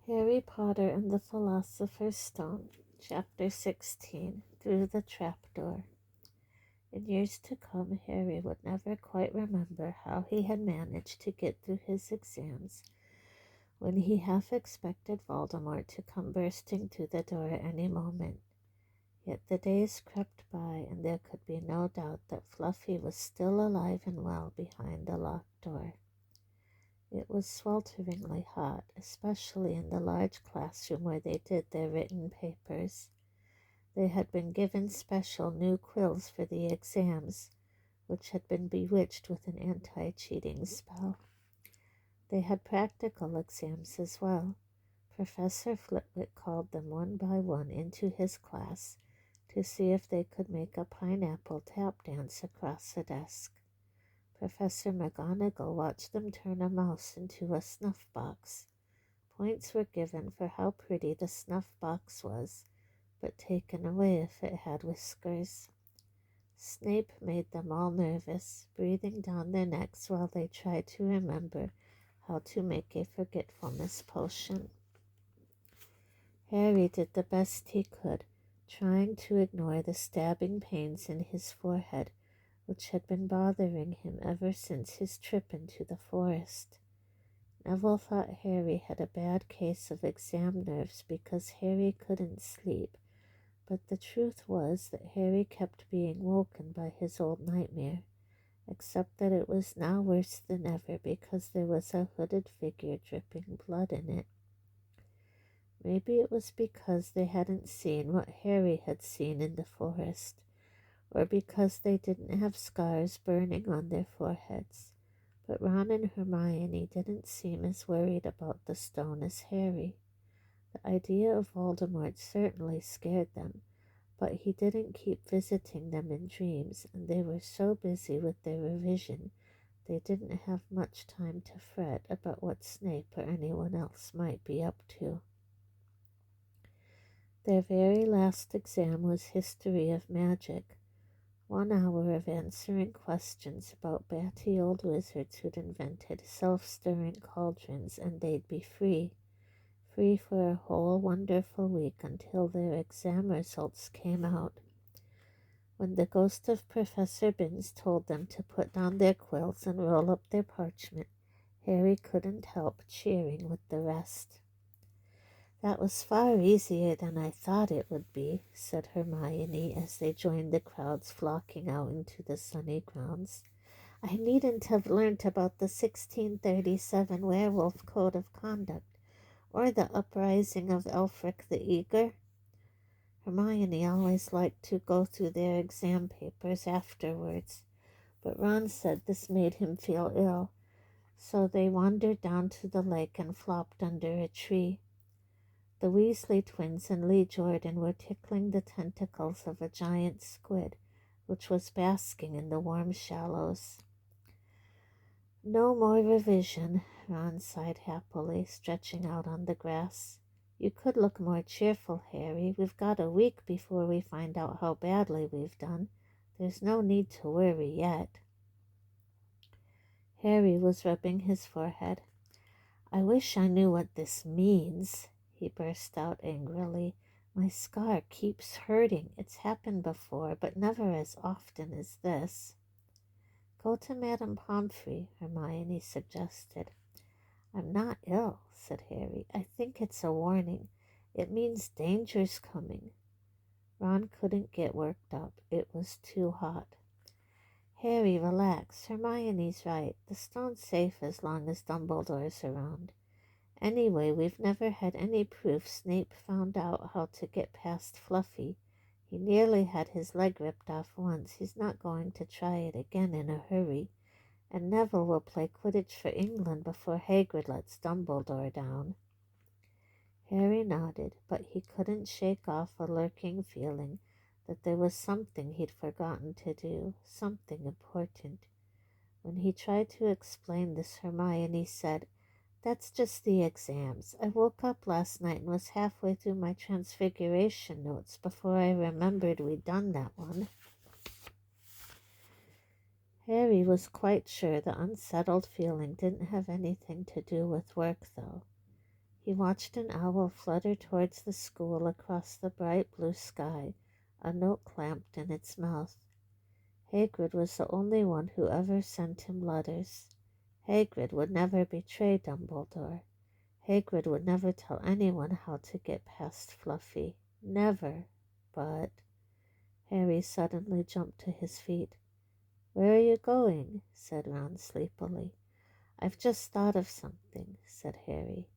Harry Potter and the Philosopher's Stone, Chapter 16, Through the Trapdoor. In years to come, Harry would never quite remember how he had managed to get through his exams when he half expected Voldemort to come bursting through the door at any moment. Yet the days crept by, and there could be no doubt that Fluffy was still alive and well behind the locked door. It was swelteringly hot, especially in the large classroom where they did their written papers. They had been given special new quills for the exams, which had been bewitched with an anti-cheating spell. They had practical exams as well. Professor Flitwick called them one by one into his class to see if they could make a pineapple tap dance across a desk. Professor McGonagall watched them turn a mouse into a snuff box. Points were given for how pretty the snuff box was, but taken away if it had whiskers. Snape made them all nervous, breathing down their necks while they tried to remember how to make a forgetfulness potion. Harry did the best he could, trying to ignore the stabbing pains in his forehead, which had been bothering him ever since his trip into the forest. Neville thought Harry had a bad case of exam nerves because Harry couldn't sleep, but the truth was that Harry kept being woken by his old nightmare, except that it was now worse than ever because there was a hooded figure dripping blood in it. Maybe it was because they hadn't seen what Harry had seen in the forest, or because they didn't have scars burning on their foreheads, but Ron and Hermione didn't seem as worried about the stone as Harry. The idea of Voldemort certainly scared them, but he didn't keep visiting them in dreams, and they were so busy with their revision they didn't have much time to fret about what Snape or anyone else might be up to. Their very last exam was History of Magic. 1 hour of answering questions about batty old wizards who'd invented self-stirring cauldrons, and they'd be free for a whole wonderful week until their exam results came out. When the ghost of Professor Binns told them to put down their quills and roll up their parchment, Harry couldn't help cheering with the rest. "That was far easier than I thought it would be," said Hermione as they joined the crowds flocking out into the sunny grounds. "I needn't have learnt about the 1637 werewolf code of conduct, or the uprising of Elfric the Eager." Hermione always liked to go through their exam papers afterwards, but Ron said this made him feel ill, so they wandered down to the lake and flopped under a tree. The Weasley twins and Lee Jordan were tickling the tentacles of a giant squid, which was basking in the warm shallows. "No more revision," Ron sighed happily, stretching out on the grass. "You could look more cheerful, Harry. We've got a week before we find out how badly we've done. There's no need to worry yet." Harry was rubbing his forehead. "I wish I knew what this means," he burst out angrily. "My scar keeps hurting. It's happened before, but never as often as this." "Go to Madame Pomfrey," Hermione suggested. "I'm not ill," said Harry. "I think it's a warning. It means danger's coming." Ron couldn't get worked up. It was too hot. "Harry, relax. Hermione's right. The stone's safe as long as Dumbledore's around. Anyway, we've never had any proof Snape found out how to get past Fluffy. He nearly had his leg ripped off once. He's not going to try it again in a hurry. And Neville will play Quidditch for England before Hagrid lets Dumbledore down." Harry nodded, but he couldn't shake off a lurking feeling that there was something he'd forgotten to do, something important. When he tried to explain this, Hermione said, "That's just the exams. I woke up last night and was halfway through my Transfiguration notes before I remembered we'd done that one." Harry was quite sure the unsettled feeling didn't have anything to do with work, though. He watched an owl flutter towards the school across the bright blue sky, a note clamped in its mouth. Hagrid was the only one who ever sent him letters. Hagrid would never betray Dumbledore. Hagrid would never tell anyone how to get past Fluffy. Never. But Harry suddenly jumped to his feet. "Where are you going?" said Ron sleepily. "I've just thought of something," said Harry.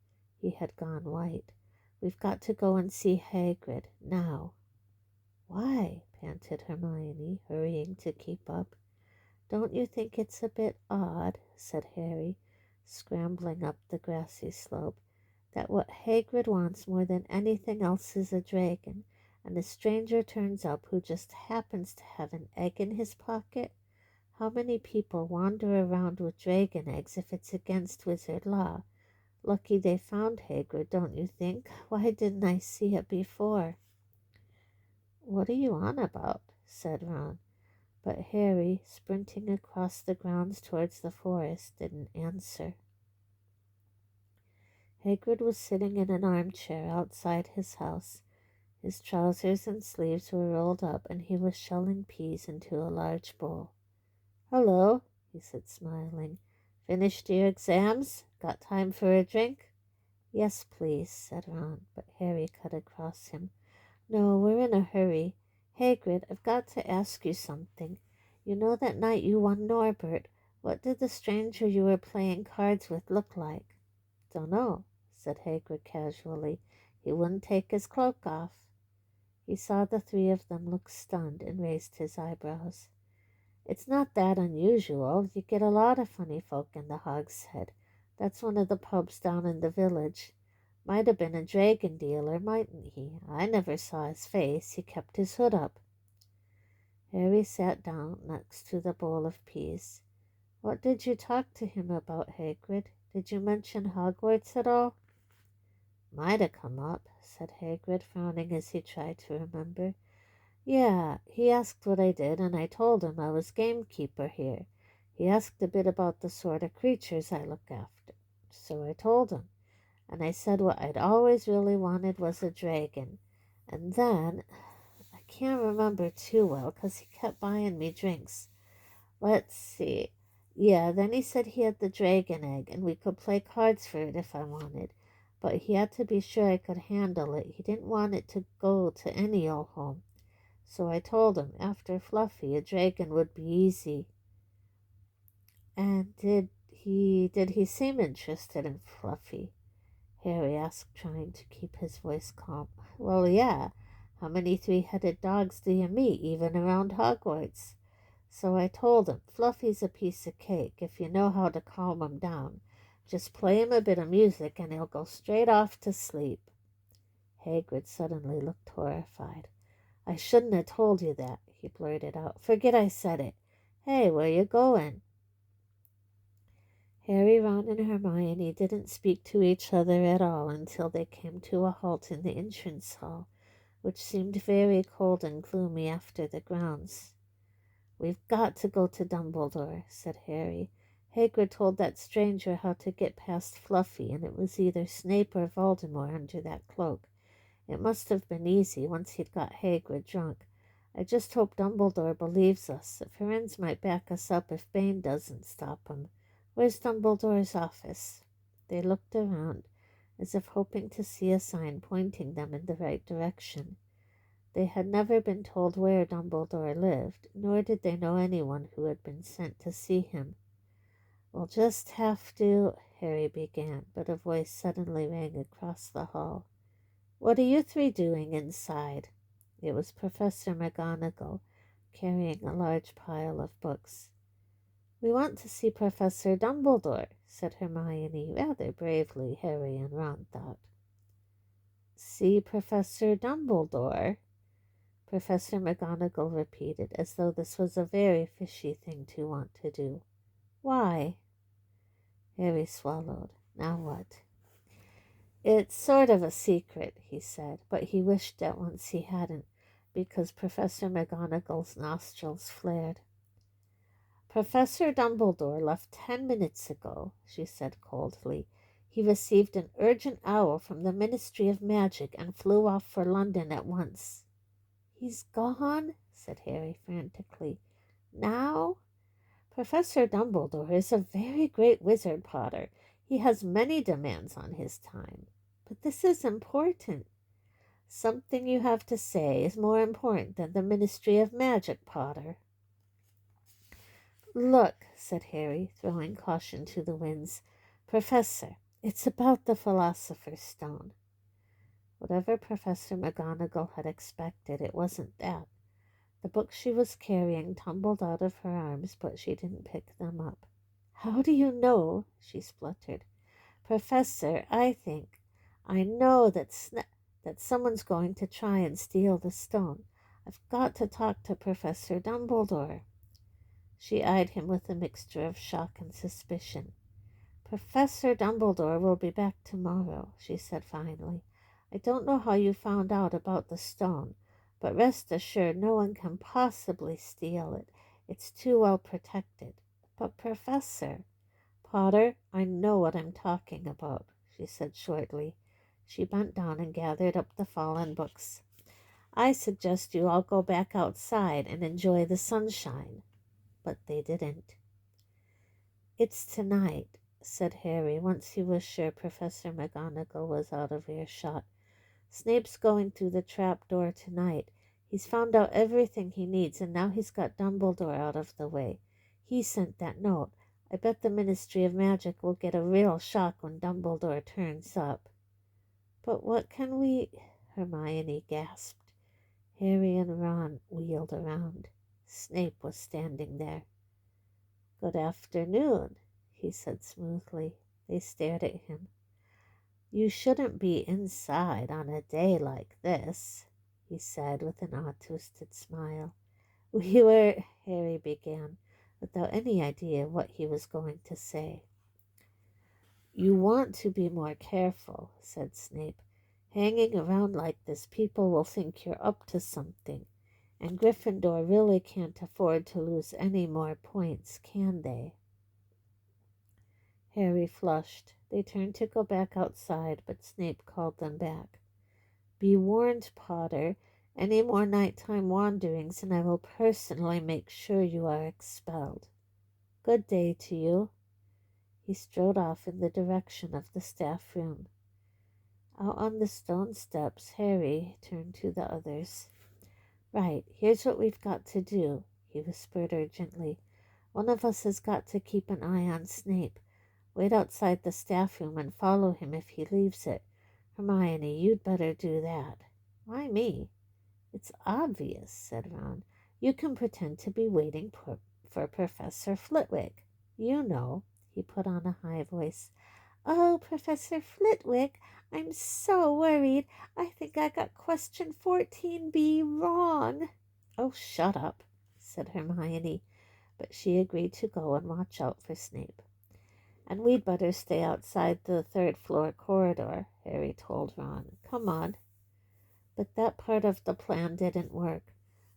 He had gone white. "We've got to go and see Hagrid, now." "Why?" panted Hermione, hurrying to keep up. "Don't you think it's a bit odd," said Harry, scrambling up the grassy slope, "that what Hagrid wants more than anything else is a dragon, and a stranger turns up who just happens to have an egg in his pocket? How many people wander around with dragon eggs if it's against wizard law? Lucky they found Hagrid, don't you think? Why didn't I see it before?" "What are you on about?" said Ron. But Harry, sprinting across the grounds towards the forest, didn't answer. Hagrid was sitting in an armchair outside his house. His trousers and sleeves were rolled up, and he was shelling peas into a large bowl. "Hello," he said, smiling. "Finished your exams? Got time for a drink?" "Yes, please," said Ron, but Harry cut across him. "No, we're in a hurry. Hagrid, I've got to ask you something. You know that night you won Norbert, what did the stranger you were playing cards with look like?" "Dunno," said Hagrid casually. "He wouldn't take his cloak off." He saw the three of them look stunned and raised his eyebrows. "It's not that unusual. You get a lot of funny folk in the Hogshead. That's one of the pubs down in the village. Might have been a dragon dealer, mightn't he? I never saw his face. He kept his hood up." Harry sat down next to the bowl of peas. "What did you talk to him about, Hagrid? Did you mention Hogwarts at all?" "Might have come up," said Hagrid, frowning as he tried to remember. "Yeah, he asked what I did, and I told him I was gamekeeper here. He asked a bit about the sort of creatures I look after. So I told him. And I said what I'd always really wanted was a dragon. And then, I can't remember too well, 'cause he kept buying me drinks. Let's see. Yeah, then he said he had the dragon egg, and we could play cards for it if I wanted. But he had to be sure I could handle it. He didn't want it to go to any old home. So I told him, after Fluffy, a dragon would be easy." "And did he seem interested in Fluffy?" Harry asked, trying to keep his voice calm. "Well, yeah. How many three-headed dogs do you meet, even around Hogwarts?" So I told him, "Fluffy's a piece of cake, if you know how to calm him down. Just play him a bit of music, and he'll go straight off to sleep." Hagrid suddenly looked horrified. "I shouldn't have told you that," he blurted out. "Forget I said it. Hey, where you going?" Harry, Ron, and Hermione didn't speak to each other at all until they came to a halt in the entrance hall, which seemed very cold and gloomy after the grounds. "We've got to go to Dumbledore," said Harry. "Hagrid told that stranger how to get past Fluffy, and it was either Snape or Voldemort under that cloak. It must have been easy once he'd got Hagrid drunk. I just hope Dumbledore believes us. Firenze might back us up if Bane doesn't stop him. Where's Dumbledore's office?" They looked around, as if hoping to see a sign pointing them in the right direction. They had never been told where Dumbledore lived, nor did they know anyone who had been sent to see him. "We'll just have to—" Harry began, but a voice suddenly rang across the hall. "What are you three doing inside?" It was Professor McGonagall, carrying a large pile of books. "We want to see Professor Dumbledore," said Hermione, rather bravely, Harry and Ron thought. "See Professor Dumbledore?" Professor McGonagall repeated, as though this was a very fishy thing to want to do. "Why?" Harry swallowed. Now what? "It's sort of a secret," he said, but he wished at once he hadn't, because Professor McGonagall's nostrils flared. "Professor Dumbledore left 10 minutes ago," she said coldly. He received an urgent hour from the Ministry of Magic and flew off for London at once. He's gone? Said Harry frantically. Now? Professor Dumbledore is a very great wizard, Potter. He has many demands on his time. But this is important. Something you have to say is more important than the Ministry of Magic, Potter. Look, said Harry, throwing caution to the winds. Professor, it's about the Philosopher's Stone. Whatever Professor McGonagall had expected, it wasn't that. The books she was carrying tumbled out of her arms, but she didn't pick them up. How do you know? She spluttered. Professor, I know that someone's going to try and steal the stone. I've got to talk to Professor Dumbledore. She eyed him with a mixture of shock and suspicion. Professor Dumbledore will be back tomorrow, she said finally. I don't know how you found out about the stone, but rest assured no one can possibly steal it. It's too well protected. But Professor... Potter, I know what I'm talking about, she said shortly. She bent down and gathered up the fallen books. I suggest you all go back outside and enjoy the sunshine. But they didn't. It's tonight, said Harry, once he was sure Professor McGonagall was out of earshot. Snape's going through the trapdoor tonight. He's found out everything he needs, and now he's got Dumbledore out of the way. He sent that note. I bet the Ministry of Magic will get a real shock when Dumbledore turns up. But what can we... Hermione gasped. Harry and Ron wheeled around. Snape was standing there. Good afternoon, he said smoothly. They stared at him. You shouldn't be inside on a day like this, he said with an odd twisted smile. We were... Harry began, without any idea what he was going to say. You want to be more careful, said Snape. Hanging around like this, people will think you're up to something, and Gryffindor really can't afford to lose any more points, can they? Harry flushed. They turned to go back outside, but Snape called them back. Be warned, Potter. Any more nighttime wanderings, and I will personally make sure you are expelled. Good day to you. He strode off in the direction of the staff room. Out on the stone steps, Harry turned to the others. Right, here's what we've got to do, he whispered urgently. One of us has got to keep an eye on Snape. Wait outside the staff room and follow him if he leaves it. Hermione, you'd better do that. Why me? It's obvious, said Ron. You can pretend to be waiting for Professor Flitwick. You know, he put on a high voice. Oh, Professor Flitwick, I'm so worried. I think I got question 14B wrong. Oh, shut up, said Hermione, but she agreed to go and watch out for Snape. And we'd better stay outside the third-floor corridor, Harry told Ron. Come on. But that part of the plan didn't work.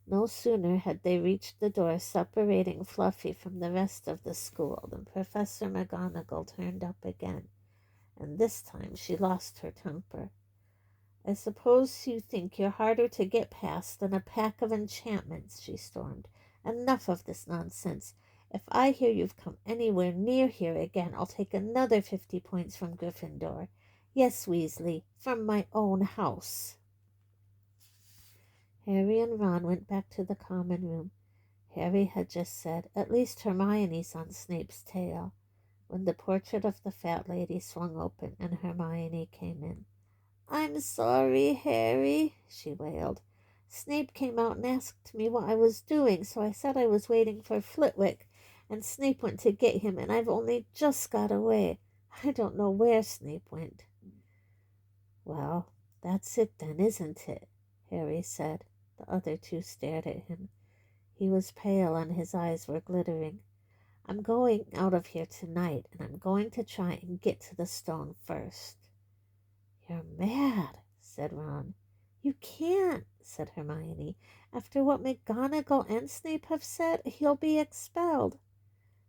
No sooner had they reached the door separating Fluffy from the rest of the school than Professor McGonagall turned up again, and this time she lost her temper. I suppose you think you're harder to get past than a pack of enchantments, she stormed. Enough of this nonsense. If I hear you've come anywhere near here again, I'll take another 50 points from Gryffindor. Yes, Weasley, from my own house. Harry and Ron went back to the common room. Harry had just said, at least Hermione's on Snape's tail, when the portrait of the fat lady swung open and Hermione came in. I'm sorry, Harry, she wailed. Snape came out and asked me what I was doing, so I said I was waiting for Flitwick, and Snape went to get him, and I've only just got away. I don't know where Snape went. Well, that's it then, isn't it? Harry said. The other two stared at him. He was pale and his eyes were glittering. I'm going out of here tonight, and I'm going to try and get to the stone first. You're mad, said Ron. You can't, said Hermione. After what McGonagall and Snape have said, he'll be expelled.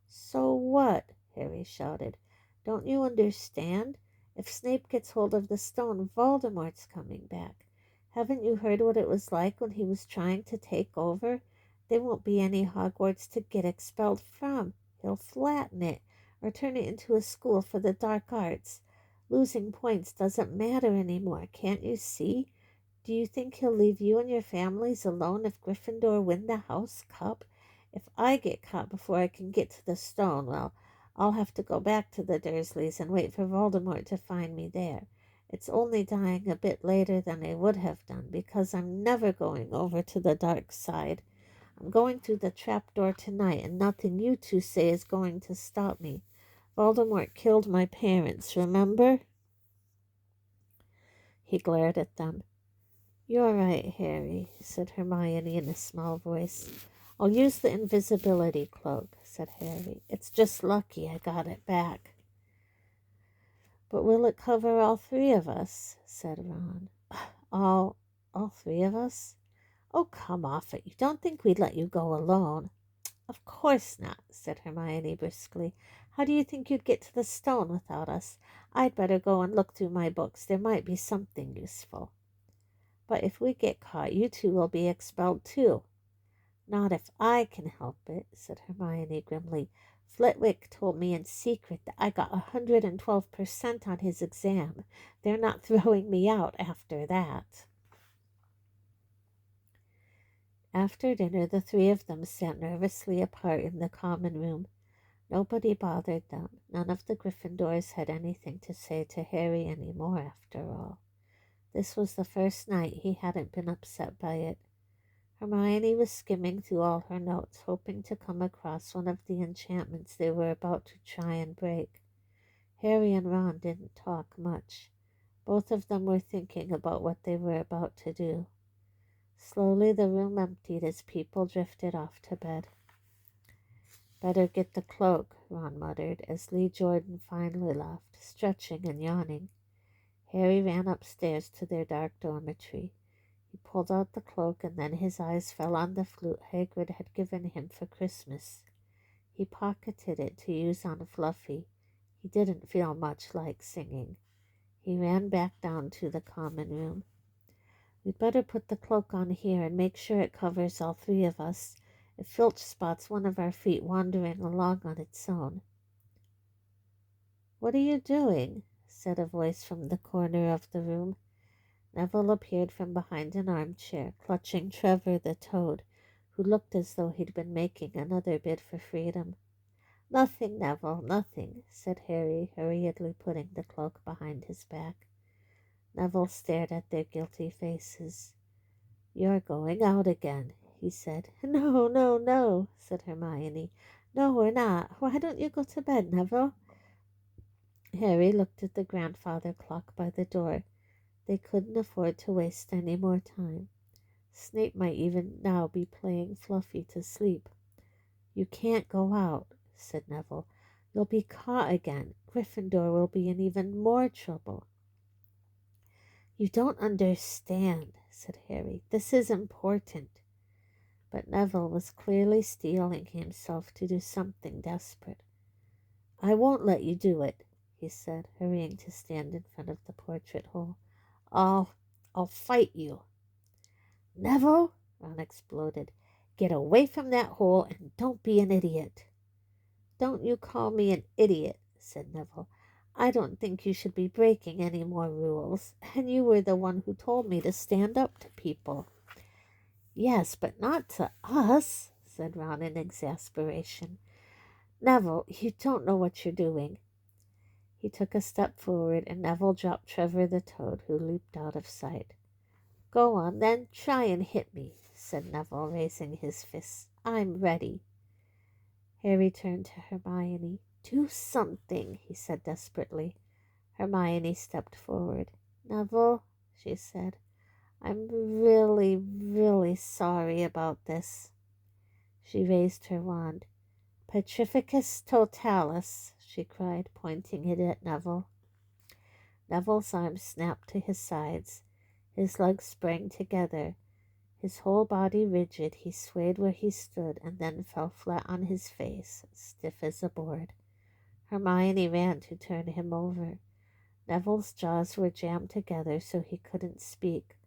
So what? Harry shouted. Don't you understand? If Snape gets hold of the stone, Voldemort's coming back. Haven't you heard what it was like when he was trying to take over? There won't be any Hogwarts to get expelled from. He'll flatten it, or turn it into a school for the dark arts. Losing points doesn't matter anymore, can't you see? Do you think he'll leave you and your families alone if Gryffindor win the House Cup? If I get caught before I can get to the stone, well, I'll have to go back to the Dursleys and wait for Voldemort to find me there. It's only dying a bit later than I would have done, because I'm never going over to the dark side. I'm going through the trapdoor tonight, and nothing you two say is going to stop me. Voldemort killed my parents, remember? He glared at them. "You're right, Harry," said Hermione in a small voice. "I'll use the invisibility cloak," said Harry. "It's just lucky I got it back." "But will it cover all three of us?" said Ron. All three of us? Oh, come off it. You don't think we'd let you go alone?" "Of course not," said Hermione briskly. "How do you think you'd get to the stone without us? I'd better go and look through my books. There might be something useful." "But if we get caught, you two will be expelled too." "Not if I can help it," said Hermione grimly. "Flitwick told me in secret that I got 112% on his exam. They're not throwing me out after that." After dinner, the three of them sat nervously apart in the common room. Nobody bothered them. None of the Gryffindors had anything to say to Harry any more, after all. This was the first night he hadn't been upset by it. Hermione was skimming through all her notes, hoping to come across one of the enchantments they were about to try and break. Harry and Ron didn't talk much. Both of them were thinking about what they were about to do. Slowly the room emptied as people drifted off to bed. "Better get the cloak," Ron muttered, as Lee Jordan finally left, stretching and yawning. Harry ran upstairs to their dark dormitory. He pulled out the cloak, and then his eyes fell on the flute Hagrid had given him for Christmas. He pocketed it to use on Fluffy. He didn't feel much like singing. He ran back down to the common room. "We'd better put the cloak on here and make sure it covers all three of us. If Filch spots one of our feet wandering along on its own." "What are you doing?" said a voice from the corner of the room. Neville appeared from behind an armchair, clutching Trevor the toad, who looked as though he'd been making another bid for freedom. "Nothing, Neville, nothing," said Harry, hurriedly putting the cloak behind his back. Neville stared at their guilty faces. "You're going out again," he said. "No, no, no," said Hermione. "No, we're not. Why don't you go to bed, Neville?" Harry looked at the grandfather clock by the door. They couldn't afford to waste any more time. Snape might even now be playing Fluffy to sleep. "You can't go out," said Neville. "You'll be caught again. Gryffindor will be in even more trouble." "You don't understand," said Harry. "This is important." But Neville was clearly steeling himself to do something desperate. "I won't let you do it," he said, hurrying to stand in front of the portrait hole. I'll fight you." "Neville," Ron exploded, "get away from that hole and don't be an idiot." "Don't you call me an idiot," said Neville. "I don't think you should be breaking any more rules, and you were the one who told me to stand up to people." "Yes, but not to us," said Ron in exasperation. "Neville, you don't know what you're doing." He took a step forward, and Neville dropped Trevor the toad, who leaped out of sight. "Go on, then. Try and hit me," said Neville, raising his fists. "I'm ready." Harry turned to Hermione. "Do something," he said desperately. Hermione stepped forward. "Neville," she said, "I'm really, really sorry about this." She raised her wand. "Petrificus totalis," she cried, pointing it at Neville. Neville's arms snapped to his sides. His legs sprang together. His whole body rigid, he swayed where he stood and then fell flat on his face, stiff as a board. Hermione ran to turn him over. Neville's jaws were jammed together so he couldn't speak.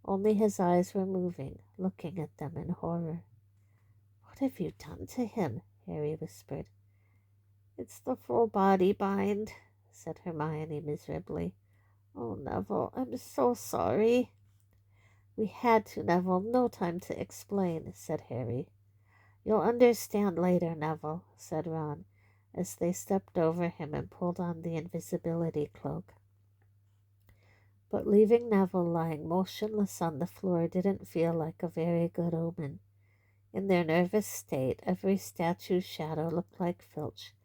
Only his eyes were moving, looking at them in horror. "What have you done to him?" Harry whispered. "It's the full body bind," said Hermione miserably. "Oh, Neville, I'm so sorry." "We had to, Neville. No time to explain," said Harry. "You'll understand later, Neville," said Ron, as they stepped over him and pulled on the invisibility cloak. But leaving Neville lying motionless on the floor didn't feel like a very good omen. In their nervous state, every statue's shadow looked like Filch.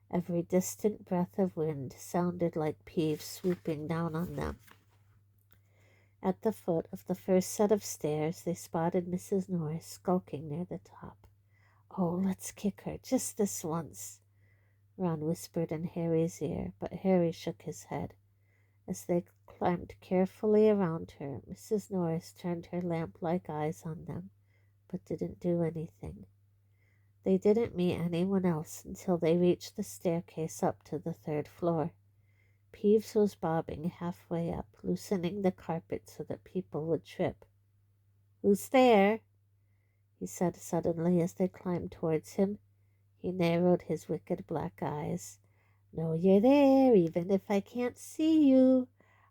Every distant breath of wind sounded like Peeves swooping down on them. At the foot of the first set of stairs, they spotted Mrs. Norris skulking near the top. "Oh, let's kick her, just this once," Ron whispered in Harry's ear, but Harry shook his head. As they climbed carefully around her, Mrs. Norris turned her lamp-like eyes on them, but didn't do anything. They didn't meet anyone else until they reached the staircase up to the 3rd floor. Peeves was bobbing halfway up, loosening the carpet so that people would trip. "Who's there?" he said suddenly as they climbed towards him. He narrowed his wicked black eyes. "Know you're there, even if I can't see you.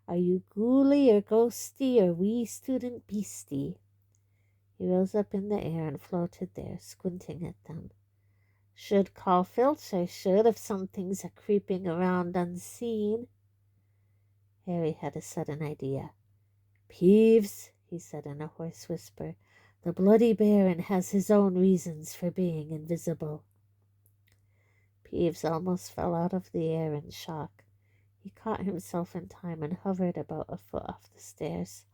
Are you ghouly or ghosty or wee student beastie?" He rose up in the air and floated there, squinting at them. "Should call Filch, I should, if something's a creeping around unseen." Harry had a sudden idea. "Peeves," he said in a hoarse whisper, "the Bloody Baron has his own reasons for being invisible." Peeves almost fell out of the air in shock. He caught himself in time and hovered about a foot off the stairs.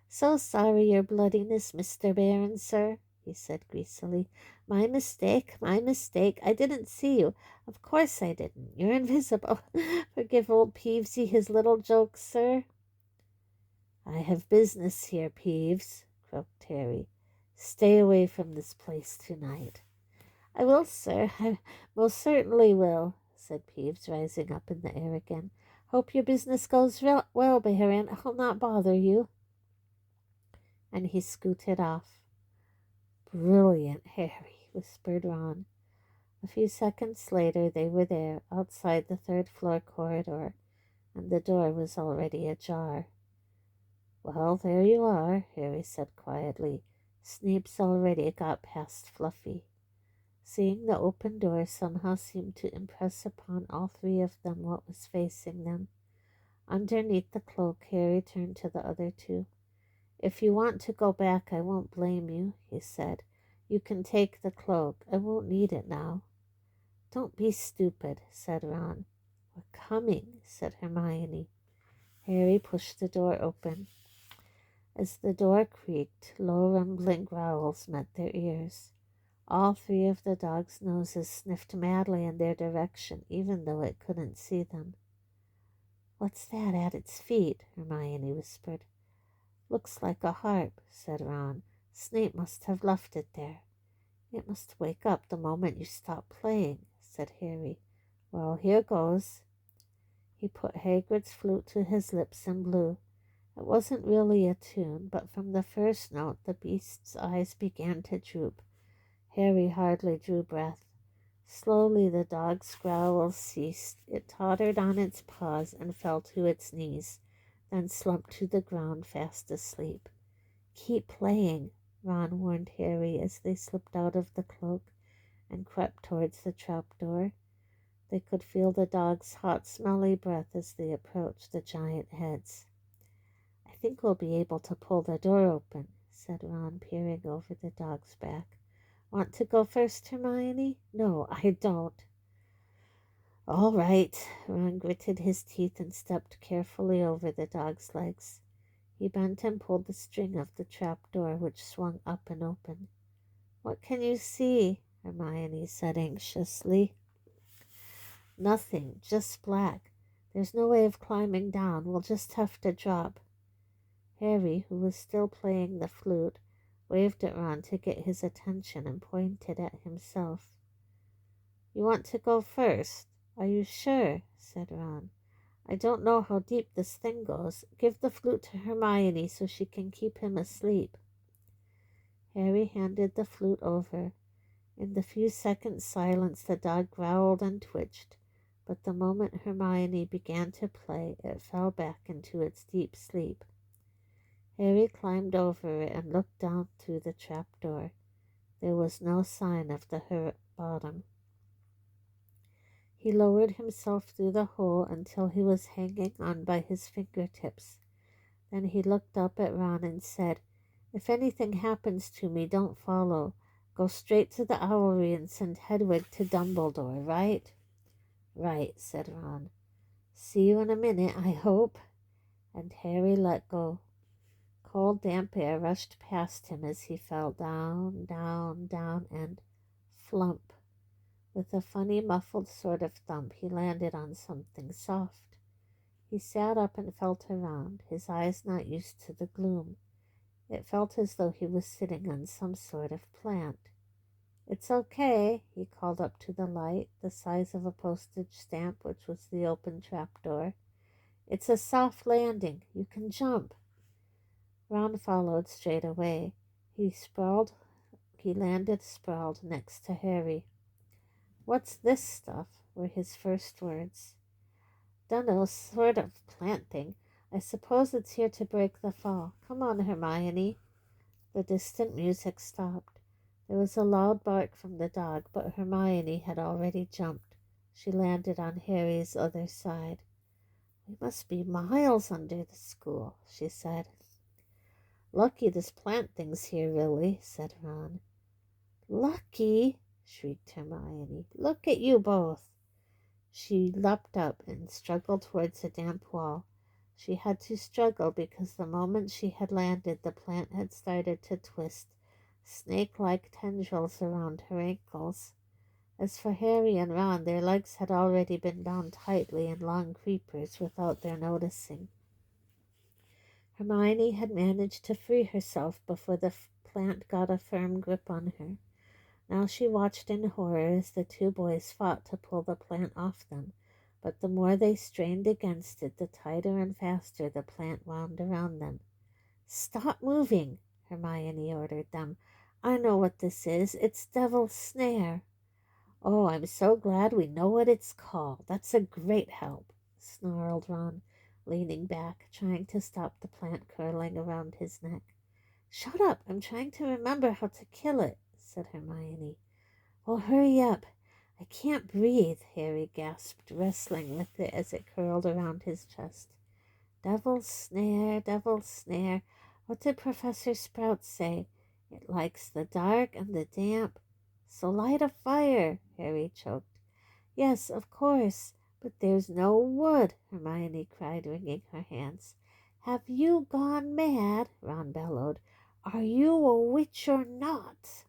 "So sorry, your bloodiness, Mr. Baron, sir," he said greasily. My mistake. I didn't see you. Of course I didn't. You're invisible. Forgive old Peevesy his little jokes, sir." "I have business here, Peeves," croaked Harry. "Stay away from this place tonight." "I will, sir. I most certainly will," said Peeves, rising up in the air again. "Hope your business goes well, Baron. I'll not bother you." And he scooted off. "Brilliant, Harry," whispered Ron. A few seconds later they were there, outside the 3rd-floor corridor, and the door was already ajar. "Well, there you are," Harry said quietly. "Snape's already got past Fluffy." Seeing the open door somehow seemed to impress upon all three of them what was facing them. Underneath the cloak, Harry turned to the other two. "If you want to go back, I won't blame you," he said. "You can take the cloak. I won't need it now." "Don't be stupid," said Ron. "We're coming," said Hermione. Harry pushed the door open. As the door creaked, low rumbling growls met their ears. All three of the dogs' noses sniffed madly in their direction, even though it couldn't see them. "What's that at its feet?" Hermione whispered. "Looks like a harp," said Ron. "Snape must have left it there." "It must wake up the moment you stop playing," said Harry. "Well, here goes." He put Hagrid's flute to his lips and blew. It wasn't really a tune, but from the first note the beast's eyes began to droop. Harry hardly drew breath. Slowly the dog's growls ceased. It tottered on its paws and fell to its knees, then slumped to the ground fast asleep. "Keep playing," Ron warned Harry as they slipped out of the cloak and crept towards the trapdoor. They could feel the dog's hot, smelly breath as they approached the giant heads. "I think we'll be able to pull the door open," said Ron, peering over the dog's back. "Want to go first, Hermione?" "No, I don't." "All right." Ron gritted his teeth and stepped carefully over the dog's legs. He bent and pulled the string of the trapdoor, which swung up and open. "What can you see?" Hermione said anxiously. "Nothing, just black. There's no way of climbing down. We'll just have to drop." Harry, who was still playing the flute, waved at Ron to get his attention and pointed at himself. "You want to go first? Are you sure?" said Ron. I don't know how deep this thing goes. Give the flute to Hermione so she can keep him asleep." Harry handed the flute over. In the few seconds' silence, the dog growled and twitched, but the moment Hermione began to play, it fell back into its deep sleep. Harry climbed over it and looked down through the trapdoor. There was no sign of the bottom. He lowered himself through the hole until he was hanging on by his fingertips. Then he looked up at Ron and said, "If anything happens to me, don't follow. Go straight to the Owlery and send Hedwig to Dumbledore, right?" "Right," said Ron. "See you in a minute, I hope." And Harry let go. Cold, damp air rushed past him as he fell down, down, down, and flump. With a funny, muffled sort of thump, he landed on something soft. He sat up and felt around, his eyes not used to the gloom. It felt as though he was sitting on some sort of plant. "It's okay," he called up to the light, the size of a postage stamp, which was the open trapdoor. "It's a soft landing. You can jump." Ron followed straight away. He landed sprawled next to Harry. "What's this stuff?" were his first words. "Dunno, sort of plant thing. I suppose it's here to break the fall. Come on, Hermione." The distant music stopped. There was a loud bark from the dog, but Hermione had already jumped. She landed on Harry's other side. "We must be miles under the school," she said. "Lucky this plant thing's here, really," said Ron. "Lucky!" shrieked Hermione. "Look at you both." She leapt up and struggled towards a damp wall. She had to struggle because the moment she had landed, the plant had started to twist, snake-like tendrils around her ankles. As for Harry and Ron, their legs had already been bound tightly in long creepers without their noticing. Hermione had managed to free herself before the plant got a firm grip on her. Now she watched in horror as the two boys fought to pull the plant off them, but the more they strained against it, the tighter and faster the plant wound around them. "Stop moving," Hermione ordered them. "I know what this is. It's Devil's Snare." "Oh, I'm so glad we know what it's called. That's a great help," snarled Ron, leaning back, trying to stop the plant curling around his neck. "Shut up! I'm trying to remember how to kill it," said Hermione. "Well, hurry up. I can't breathe," Harry gasped, wrestling with it as it curled around his chest. "Devil's Snare, Devil's Snare. What did Professor Sprout say? It likes the dark and the damp. So light a fire," Harry choked. "Yes, of course, but there's no wood," Hermione cried, wringing her hands. "Have you gone mad?" Ron bellowed. "Are you a witch or not?"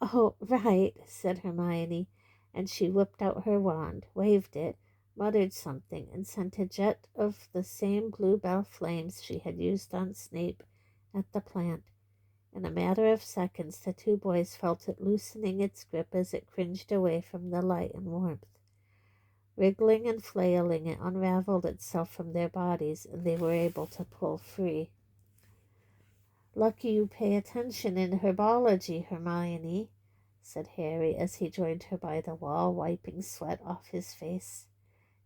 "Oh, right," said Hermione, and she whipped out her wand, waved it, muttered something, and sent a jet of the same bluebell flames she had used on Snape at the plant. In a matter of seconds, the two boys felt it loosening its grip as it cringed away from the light and warmth. Wriggling and flailing, it unraveled itself from their bodies, and they were able to pull free. "Lucky you pay attention in herbology, Hermione," said Harry as he joined her by the wall, wiping sweat off his face.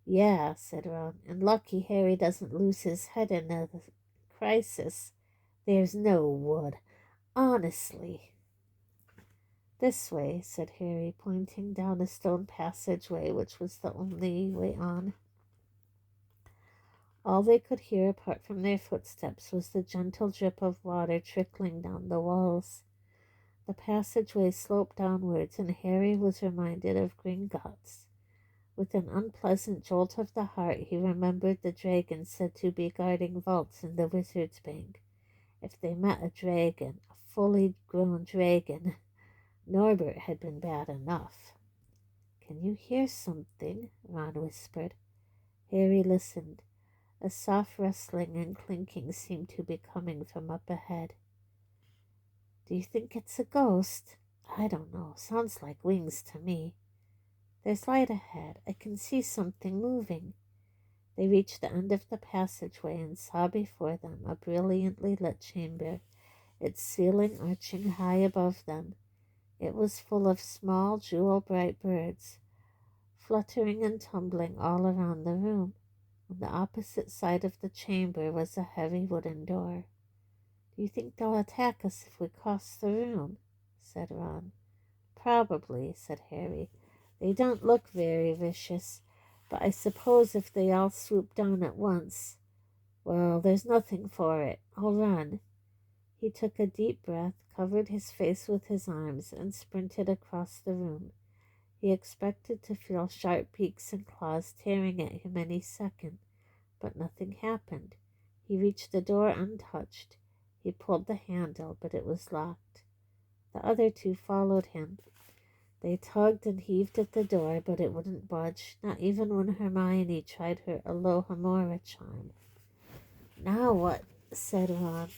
"Yeah," said Ron, "and lucky Harry doesn't lose his head in a crisis. There's no wood, honestly." "This way," said Harry, pointing down a stone passageway which was the only way on. All they could hear apart from their footsteps was the gentle drip of water trickling down the walls. The passageway sloped downwards, and Harry was reminded of Gringotts. With an unpleasant jolt of the heart, he remembered the dragon said to be guarding vaults in the Wizard's Bank. If they met a dragon, a fully grown dragon, Norbert had been bad enough. "Can you hear something?" Ron whispered. Harry listened. A soft rustling and clinking seemed to be coming from up ahead. "Do you think it's a ghost?" "I don't know. Sounds like wings to me." "There's light ahead. I can see something moving." They reached the end of the passageway and saw before them a brilliantly lit chamber, its ceiling arching high above them. It was full of small, jewel-bright birds, fluttering and tumbling all around the room. On the opposite side of the chamber was a heavy wooden door. "Do you think they'll attack us if we cross the room?" said Ron. "Probably," said Harry. "They don't look very vicious, but I suppose if they all swoop down at once, well, there's nothing for it. I'll run." He took a deep breath, covered his face with his arms, and sprinted across the room. He expected to feel sharp beaks and claws tearing at him any second, but nothing happened. He reached the door untouched. He pulled the handle, but it was locked. The other two followed him. They tugged and heaved at the door, but it wouldn't budge, not even when Hermione tried her Alohomora charm. "Now what?" said Ron.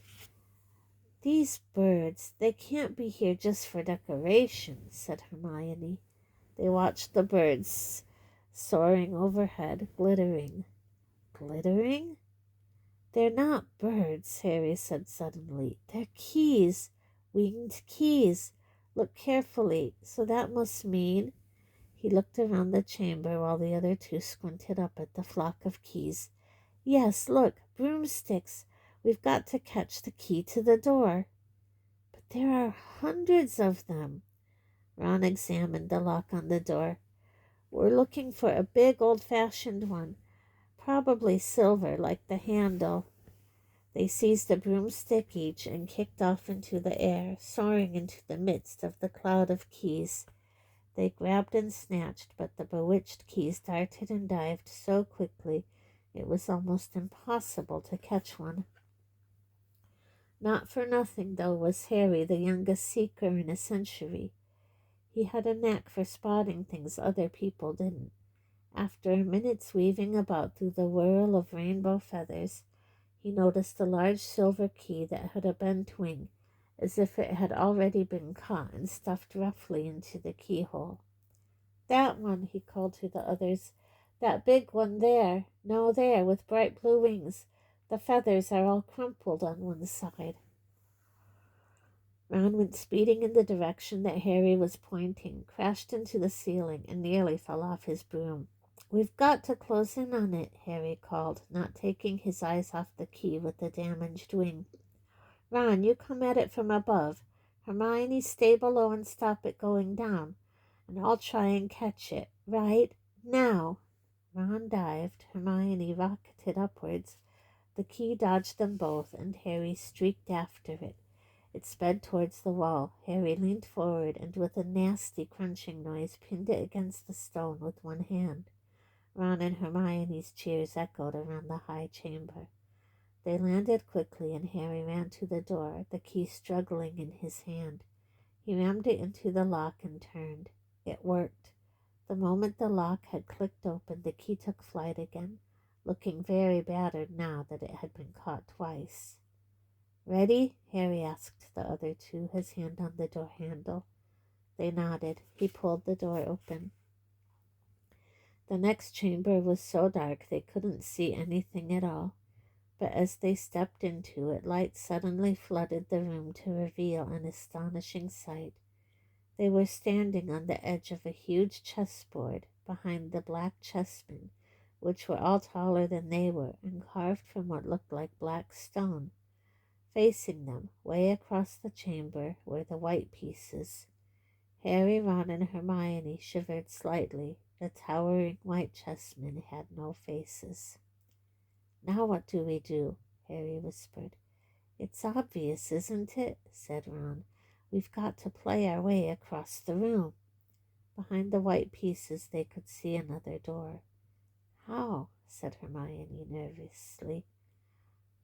"These birds, they can't be here just for decoration," said Hermione. They watched the birds soaring overhead, glittering. "Glittering?" "They're not birds," Harry said suddenly. "They're keys, winged keys. Look carefully. So that must mean—" He looked around the chamber while the other two squinted up at the flock of keys. "Yes, look, broomsticks. We've got to catch the key to the door." "But there are hundreds of them." Ron examined the lock on the door. "We're looking for a big old-fashioned one, probably silver like the handle." They seized a broomstick each and kicked off into the air, soaring into the midst of the cloud of keys. They grabbed and snatched, but the bewitched keys darted and dived so quickly it was almost impossible to catch one. Not for nothing, though, was Harry the youngest seeker in a century. He had a knack for spotting things other people didn't. After a minute's weaving about through the whirl of rainbow feathers, he noticed a large silver key that had a bent wing, as if it had already been caught and stuffed roughly into the keyhole. "That one," he called to the others. "That big one there. No, there, with bright blue wings. The feathers are all crumpled on one side." Ron went speeding in the direction that Harry was pointing, crashed into the ceiling, and nearly fell off his broom. "We've got to close in on it," Harry called, not taking his eyes off the key with the damaged wing. "Ron, you come at it from above. Hermione, stay below and stop it going down, and I'll try and catch it. Right now." Ron dived. Hermione rocketed upwards. The key dodged them both, and Harry streaked after it. It sped towards the wall. Harry leaned forward and with a nasty crunching noise pinned it against the stone with one hand. Ron and Hermione's cheers echoed around the high chamber. They landed quickly and Harry ran to the door, the key struggling in his hand. He rammed it into the lock and turned. It worked. The moment the lock had clicked open, the key took flight again, looking very battered now that it had been caught twice. "Ready?" Harry asked the other two, his hand on the door handle. They nodded. He pulled the door open. The next chamber was so dark they couldn't see anything at all, but as they stepped into it, light suddenly flooded the room to reveal an astonishing sight. They were standing on the edge of a huge chessboard behind the black chessmen, which were all taller than they were and carved from what looked like black stone. Facing them, way across the chamber, were the white pieces. Harry, Ron, and Hermione shivered slightly. The towering white chessmen had no faces. "Now what do we do?" Harry whispered. "It's obvious, isn't it?" said Ron. "We've got to play our way across the room." Behind the white pieces they could see another door. "How?" said Hermione nervously.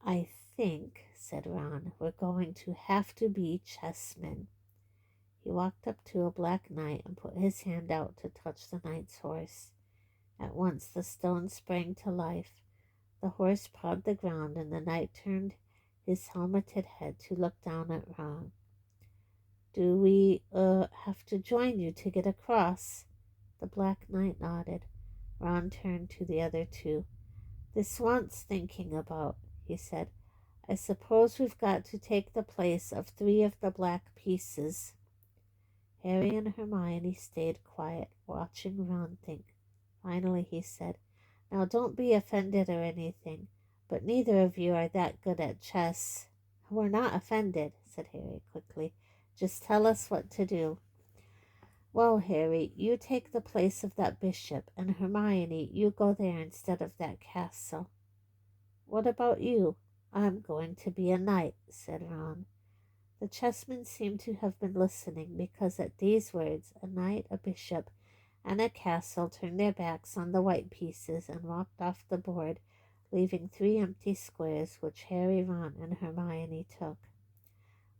"I think," said Ron, "we're going to have to be chessmen." He walked up to a black knight and put his hand out to touch the knight's horse. At once the stone sprang to life. The horse pawed the ground, and the knight turned his helmeted head to look down at Ron. "Do we, have to join you to get across?" The black knight nodded. Ron turned to the other two. "This wants thinking about," he said. "I suppose we've got to take the place of 3 of the black pieces." Harry and Hermione stayed quiet, watching Ron think. Finally he said, "Now don't be offended or anything, but neither of you are that good at chess." "We're not offended," said Harry quickly. "Just tell us what to do." "Well, Harry, you take the place of that bishop, and Hermione, you go there instead of that castle." "What about you?" "I'm going to be a knight," said Ron. The chessmen seemed to have been listening, because at these words a knight, a bishop, and a castle turned their backs on the white pieces and walked off the board, leaving 3 empty squares, which Harry, Ron, and Hermione took.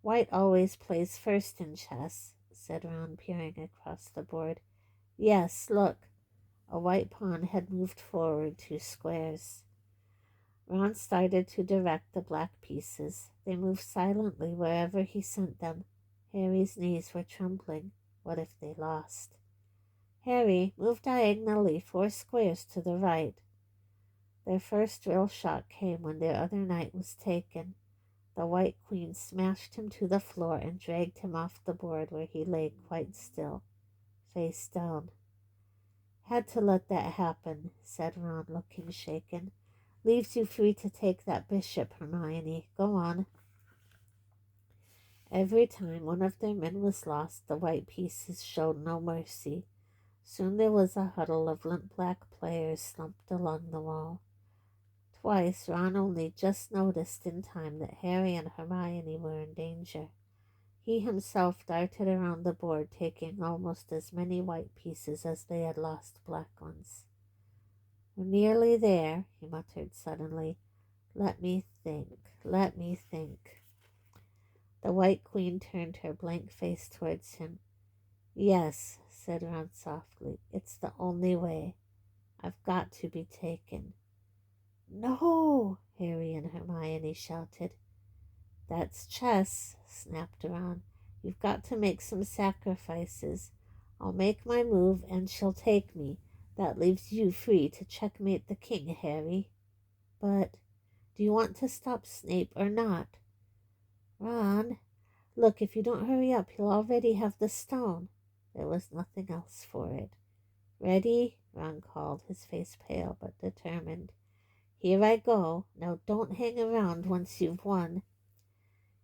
"White always plays first in chess," said Ron, peering across the board. "Yes, look." A white pawn had moved forward 2 squares. Ron started to direct the black pieces. They moved silently wherever he sent them. Harry's knees were trembling. What if they lost? "Harry, move diagonally 4 squares to the right." Their first real shock came when their other knight was taken. The White Queen smashed him to the floor and dragged him off the board, where he lay quite still, face down. "Had to let that happen," said Ron, looking shaken. "Leaves you free to take that bishop, Hermione. Go on." Every time one of their men was lost, the white pieces showed no mercy. Soon there was a huddle of limp black players slumped along the wall. Twice Ron only just noticed in time that Harry and Hermione were in danger. He himself darted around the board, taking almost as many white pieces as they had lost black ones. "We're nearly there," he muttered suddenly. Let me think. The White Queen turned her blank face towards him. "Yes," said Ron softly, "it's the only way. I've got to be taken." "No!" Harry and Hermione shouted. "That's chess," snapped Ron. "You've got to make some sacrifices. I'll make my move and she'll take me. That leaves you free to checkmate the king, Harry." "But do you want to stop Snape or not?" "Ron, look, if you don't hurry up, he'll already have the stone." There was nothing else for it. "Ready?" Ron called, his face pale but determined. "Here I go. Now don't hang around once you've won."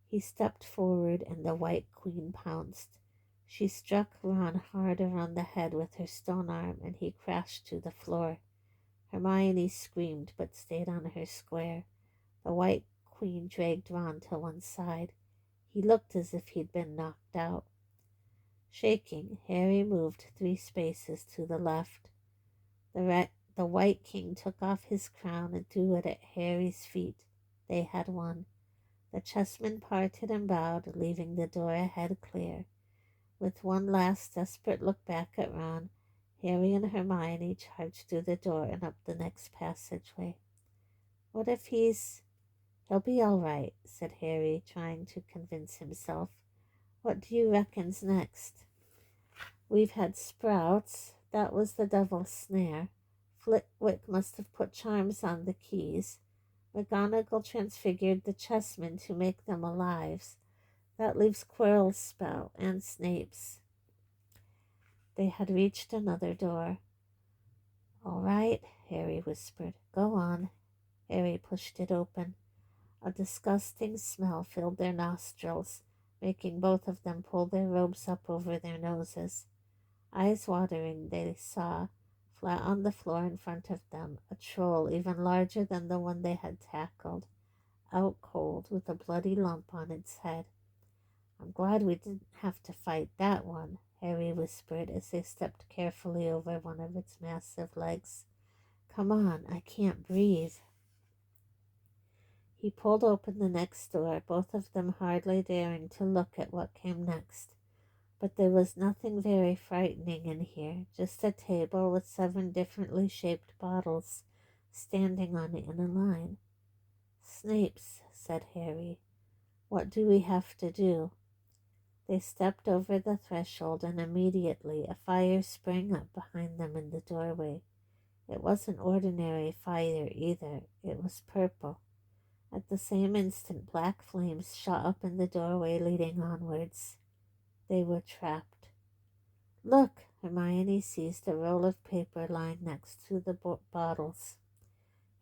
He stepped forward and the White Queen pounced. She struck Ron hard around the head with her stone arm and he crashed to the floor. Hermione screamed but stayed on her square. The White Queen dragged Ron to one side. He looked as if he'd been knocked out. Shaking, Harry moved 3 spaces to the left. The White King took off his crown and threw it at Harry's feet. They had won. The chessmen parted and bowed, leaving the door ahead clear. With one last desperate look back at Ron, Harry and Hermione charged through the door and up the next passageway. "What if He'll be all right," said Harry, trying to convince himself. "What do you reckon's next?" "We've had sprouts. That was the devil's snare. Flitwick must have put charms on the keys. McGonagall transfigured the chessmen to make them alive. That leaves Quirrell's spell and Snape's." They had reached another door. "All right," Harry whispered. "Go on." Harry pushed it open. A disgusting smell filled their nostrils, making both of them pull their robes up over their noses. Eyes watering, they saw, flat on the floor in front of them, a troll even larger than the one they had tackled, out cold with a bloody lump on its head. "I'm glad we didn't have to fight that one," Harry whispered as they stepped carefully over one of its massive legs. "Come on, I can't breathe." He pulled open the next door, both of them hardly daring to look at what came next. But there was nothing very frightening in here, just a table with 7 differently shaped bottles standing on it in a line. "Snape's," said Harry. "What do we have to do?" They stepped over the threshold and immediately a fire sprang up behind them in the doorway. It wasn't ordinary fire either. It was purple. At the same instant, black flames shot up in the doorway leading onwards. They were trapped. Look! Hermione seized a roll of paper lying next to the bottles.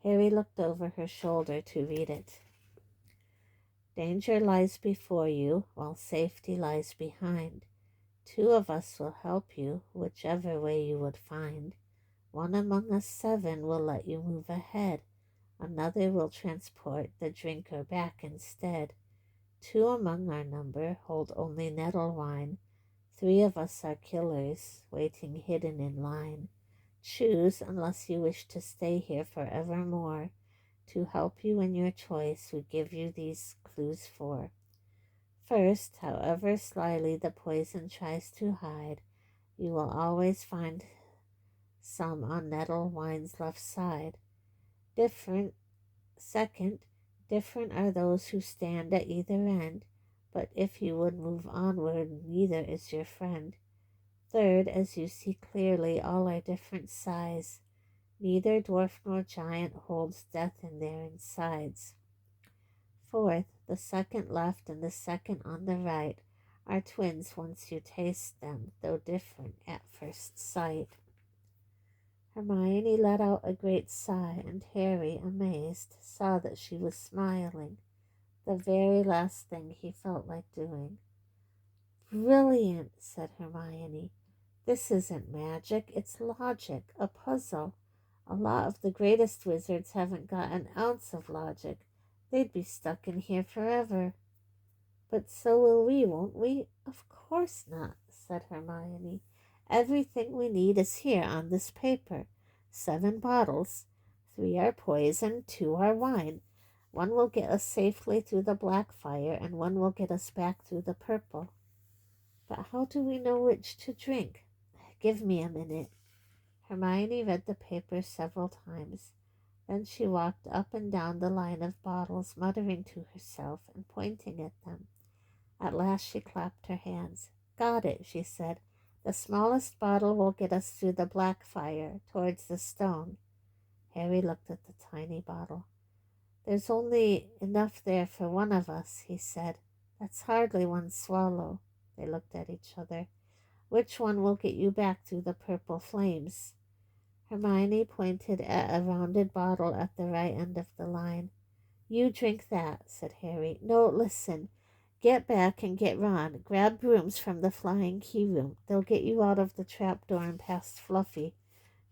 Harry looked over her shoulder to read it. Danger lies before you, while safety lies behind. 2 of us will help you, whichever way you would find. 1 among us 7 will let you move ahead. Another will transport the drinker back instead. 2 among our number hold only nettle wine. 3 of us are killers, waiting hidden in line. Choose, unless you wish to stay here forevermore. To help you in your choice, we give you these clues 4. First, however slyly the poison tries to hide, you will always find some on nettle wine's left side. Second, different are those who stand at either end, but if you would move onward, neither is your friend. Third, as you see clearly, all are different size. Neither dwarf nor giant holds death in their insides. Fourth, the second left and the second on the right are twins once you taste them, though different at first sight. Hermione let out a great sigh, and Harry, amazed, saw that she was smiling, the very last thing he felt like doing. Brilliant, said Hermione. This isn't magic, it's logic, a puzzle. A lot of the greatest wizards haven't got an ounce of logic. They'd be stuck in here forever. But so will we, won't we? Of course not, said Hermione. Everything we need is here on this paper. 7 bottles. 3 are poison, 2 are wine. 1 will get us safely through the black fire, and 1 will get us back through the purple. But how do we know which to drink? Give me a minute. Hermione read the paper several times. Then she walked up and down the line of bottles, muttering to herself and pointing at them. At last she clapped her hands. Got it, she said. The smallest bottle will get us through the black fire, towards the stone. Harry looked at the tiny bottle. There's only enough there for 1 of us, he said. That's hardly 1 swallow. They looked at each other. Which one will get you back through the purple flames? Hermione pointed at a rounded bottle at the right end of the line. You drink that, said Harry. No, listen. Get back and get Ron. Grab brooms from the flying key room. They'll get you out of the trapdoor and past Fluffy.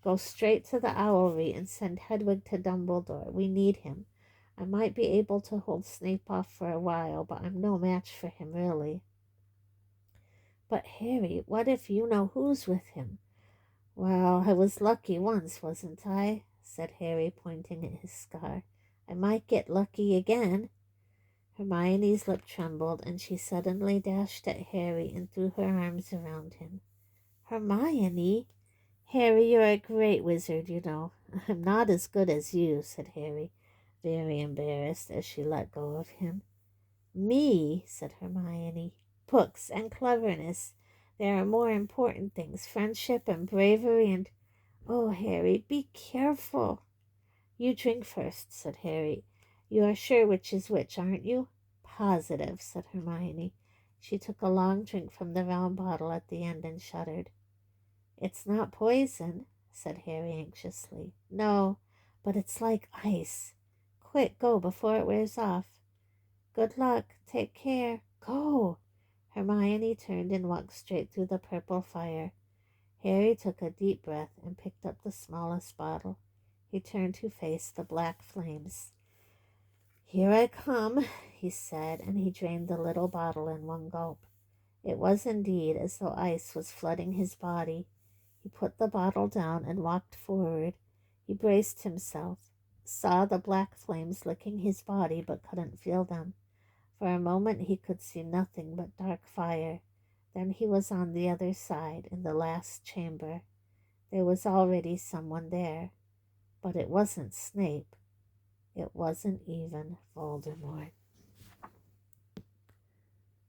Go straight to the owlry and send Hedwig to Dumbledore. We need him. I might be able to hold Snape off for a while, but I'm no match for him, really. But, Harry, what if you know who's with him? Well, I was lucky once, wasn't I? Said Harry, pointing at his scar. I might get lucky again. Hermione's lip trembled, and she suddenly dashed at Harry and threw her arms around him. Hermione? Harry, you're a great wizard, you know. I'm not as good as you, said Harry, very embarrassed as she let go of him. Me, said Hermione. Books and cleverness. There are more important things, friendship and bravery and... Oh, Harry, be careful. You drink first, said Harry. You are sure which is which, aren't you? Positive, said Hermione. She took a long drink from the round bottle at the end and shuddered. It's not poison, said Harry anxiously. No, but it's like ice. Quick, go before it wears off. Good luck. Take care. Go. Hermione turned and walked straight through the purple fire. Harry took a deep breath and picked up the smallest bottle. He turned to face the black flames. Here I come, he said, and he drained the little bottle in 1 gulp. It was indeed as though ice was flooding his body. He put the bottle down and walked forward. He braced himself, saw the black flames licking his body, but couldn't feel them. For a moment he could see nothing but dark fire. Then he was on the other side, in the last chamber. There was already someone there. But it wasn't Snape. It wasn't even Voldemort.